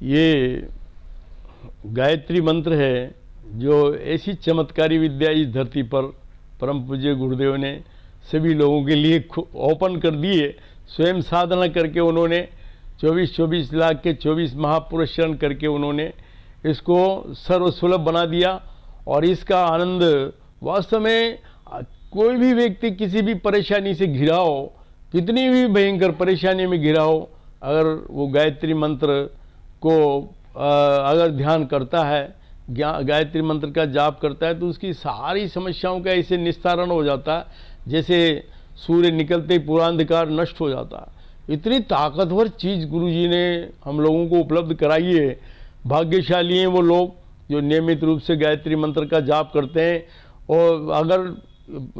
ये गायत्री मंत्र है जो ऐसी चमत्कारी विद्या इस धरती पर परम पूज्य गुरुदेव ने सभी लोगों के लिए ओपन कर दी है। स्वयं साधना करके उन्होंने 24-24 लाख के 24 महापुरुषरण करके उन्होंने इसको सर्वसुलभ बना दिया। और इसका आनंद वास्तव में कोई भी व्यक्ति किसी भी परेशानी से घिरा हो, कितनी भी भयंकर परेशानी में घिरा हो, अगर वो गायत्री मंत्र को अगर ध्यान करता है, गायत्री मंत्र का जाप करता है, तो उसकी सारी समस्याओं का ऐसे निस्तारण हो जाता है जैसे सूर्य निकलते ही पूरा अंधकार नष्ट हो जाता है। इतनी ताकतवर चीज़ गुरुजी ने हम लोगों को उपलब्ध कराई है। भाग्यशाली हैं वो लोग जो नियमित रूप से गायत्री मंत्र का जाप करते हैं। और अगर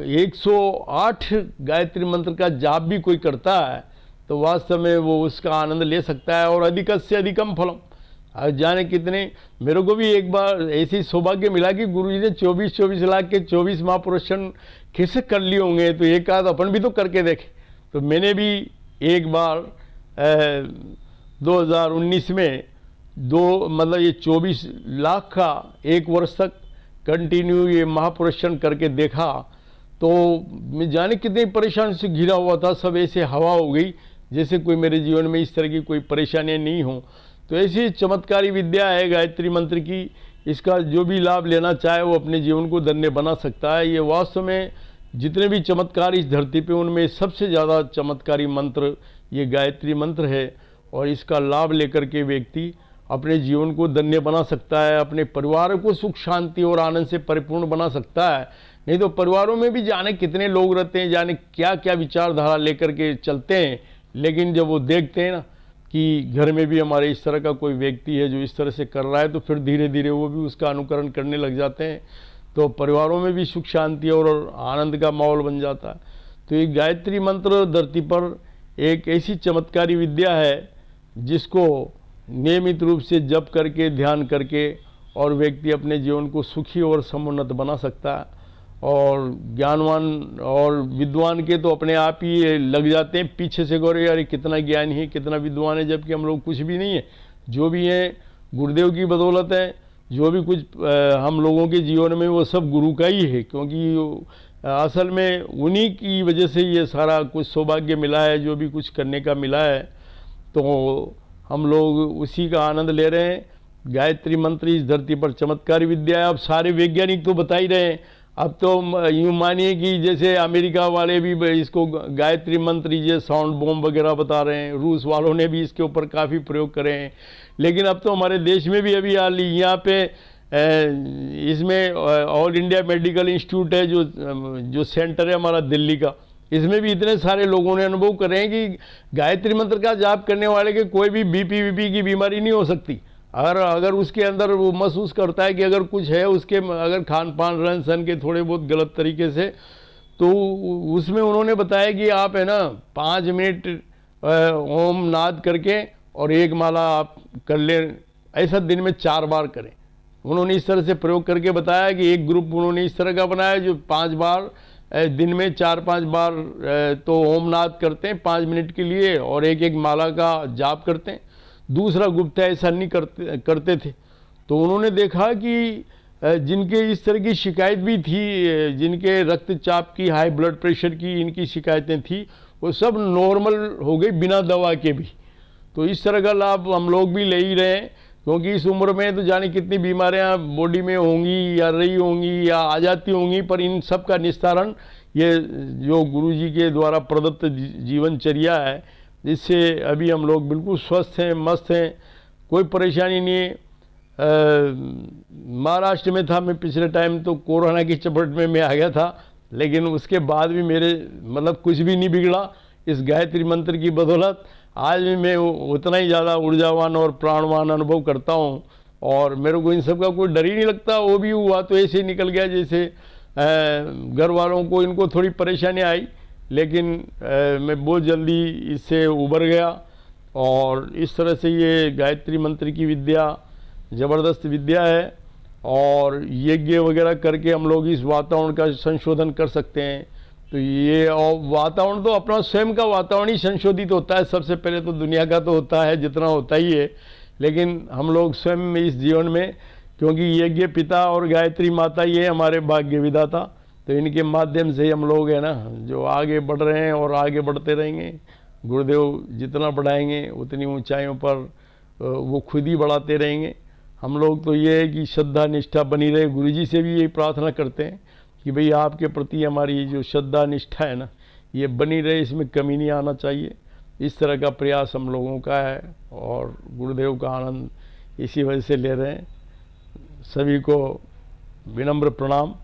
108 गायत्री मंत्र का जाप भी कोई करता है तो वास्तव में वो उसका आनंद ले सकता है। और अधिकस्य अधिकम फलम, जाने कितने, मेरे को भी एक बार ऐसी सौभाग्य मिला कि गुरुजी ने 24-24 लाख के 24 महापुरुषण कैसे कर लिए होंगे, तो एक आध अपन भी तो करके देखे। तो मैंने भी एक बार 2019 में मतलब ये 24 लाख का एक वर्ष तक कंटिन्यू ये महापुरुषण करके देखा। तो मैं जाने कितनी परेशानी से घिरा हुआ था, सब ऐसे हवा हो गई जैसे कोई मेरे जीवन में इस तरह की कोई परेशानियाँ नहीं हों। तो ऐसी चमत्कारी विद्या है गायत्री मंत्र की। इसका जो भी लाभ लेना चाहे वो अपने जीवन को धन्य बना सकता है। ये वास्तव में जितने भी चमत्कार इस धरती पे उनमें सबसे ज़्यादा चमत्कारी मंत्र ये गायत्री मंत्र है। और इसका लाभ लेकर के व्यक्ति अपने जीवन को धन्य बना सकता है, अपने परिवार को सुख शांति और आनंद से परिपूर्ण बना सकता है। नहीं तो परिवारों में भी जाने कितने लोग रहते हैं, जाने क्या क्या विचारधारा लेकर के चलते हैं, लेकिन जब वो देखते हैं ना कि घर में भी हमारे इस तरह का कोई व्यक्ति है जो इस तरह से कर रहा है, तो फिर धीरे धीरे वो भी उसका अनुकरण करने लग जाते हैं। तो परिवारों में भी सुख शांति और आनंद का माहौल बन जाता है। तो ये गायत्री मंत्र धरती पर एक ऐसी चमत्कारी विद्या है जिसको नियमित रूप से जप करके ध्यान करके और व्यक्ति अपने जीवन को सुखी और समुन्नत बना सकता है। और ज्ञानवान और विद्वान के तो अपने आप ही लग जाते हैं पीछे से, गौर यार कितना ज्ञानी है, कितना विद्वान है, जबकि हम लोग कुछ भी नहीं है। जो भी है गुरुदेव की बदौलत है। जो भी कुछ हम लोगों के जीवन में वो सब गुरु का ही है, क्योंकि असल में उन्हीं की वजह से ये सारा कुछ सौभाग्य मिला है, जो भी कुछ करने का मिला है। तो हम लोग उसी का आनंद ले रहे हैं। गायत्री मंत्र इस धरती पर चमत्कारी विद्या है। अब सारे वैज्ञानिक तो बता ही रहे हैं। अब तो यूँ मानिए कि जैसे अमेरिका वाले भी इसको गायत्री मंत्र ये साउंड बॉम्ब वगैरह बता रहे हैं, रूस वालों ने भी इसके ऊपर काफ़ी प्रयोग करे हैं। लेकिन अब तो हमारे देश में भी अभी यहाँ पे इसमें ऑल इंडिया मेडिकल इंस्टीट्यूट है जो सेंटर है हमारा दिल्ली का, इसमें भी इतने सारे लोगों ने अनुभव करे हैं कि गायत्री मंत्र का जाप करने वाले के कोई भी बीपी की बीमारी नहीं हो सकती। अगर उसके अंदर वो महसूस करता है कि अगर कुछ है उसके, अगर खान पान रहन सहन के थोड़े बहुत गलत तरीके से, तो उसमें उन्होंने बताया कि आप है ना 5 मिनट ओम नाद करके और एक माला आप कर लें, ऐसा दिन में 4 बार करें। उन्होंने इस तरह से प्रयोग करके बताया कि एक ग्रुप उन्होंने इस तरह का बनाया जो 5 बार दिन में 4-5 बार तो ओम नाद करते हैं 5 मिनट के लिए और एक माला का जाप करते हैं। दूसरा गुप्त ऐसा नहीं करते थे। तो उन्होंने देखा कि जिनके इस तरह की शिकायत भी थी, जिनके रक्तचाप की, हाई ब्लड प्रेशर की इनकी शिकायतें थी, वो सब नॉर्मल हो गई बिना दवा के भी। तो इस तरह का लाभ हम लोग भी ले ही रहे हैं, क्योंकि इस उम्र में तो जाने कितनी बीमारियां बॉडी में होंगी या रही होंगी या आ जाती होंगी, पर इन सब का निस्तारण ये जो गुरुजी के द्वारा प्रदत्त जीवनचर्या है, इससे अभी हम लोग बिल्कुल स्वस्थ हैं, मस्त हैं, कोई परेशानी नहीं है। महाराष्ट्र में था मैं पिछले टाइम, तो कोरोना की चपेट में मैं आ गया था, लेकिन उसके बाद भी मेरे मतलब कुछ भी नहीं बिगड़ा इस गायत्री मंत्र की बदौलत। आज भी मैं उतना ही ज़्यादा ऊर्जावान और प्राणवान अनुभव करता हूँ और मेरे को इन सब का कोई डर ही नहीं लगता। वो भी हुआ तो ऐसे ही निकल गया जैसे घर वालों को इनको थोड़ी परेशानी आई, लेकिन मैं बहुत जल्दी इससे उबर गया। और इस तरह से ये गायत्री मंत्र की विद्या ज़बरदस्त विद्या है और यज्ञ वगैरह करके हम लोग इस वातावरण का संशोधन कर सकते हैं। तो ये वातावरण तो अपना स्वयं का वातावरण ही संशोधित होता है। सबसे पहले तो दुनिया का तो होता है जितना होता ही है, लेकिन हम लोग स्वयं इस जीवन में, क्योंकि यज्ञ पिता और गायत्री माता ये हमारे भाग्य विधाता, तो इनके माध्यम से हम लोग है ना जो आगे बढ़ रहे हैं और आगे बढ़ते रहेंगे। गुरुदेव जितना बढ़ाएंगे उतनी ऊंचाइयों पर वो खुद ही बढ़ाते रहेंगे। हम लोग तो ये है कि श्रद्धा निष्ठा बनी रहे। गुरुजी से भी यही प्रार्थना करते हैं कि भाई आपके प्रति हमारी जो श्रद्धा निष्ठा है ना ये बनी रहे, इसमें कमी नहीं आना चाहिए। इस तरह का प्रयास हम लोगों का है और गुरुदेव का आनंद इसी वजह से ले रहे हैं। सभी को विनम्र प्रणाम।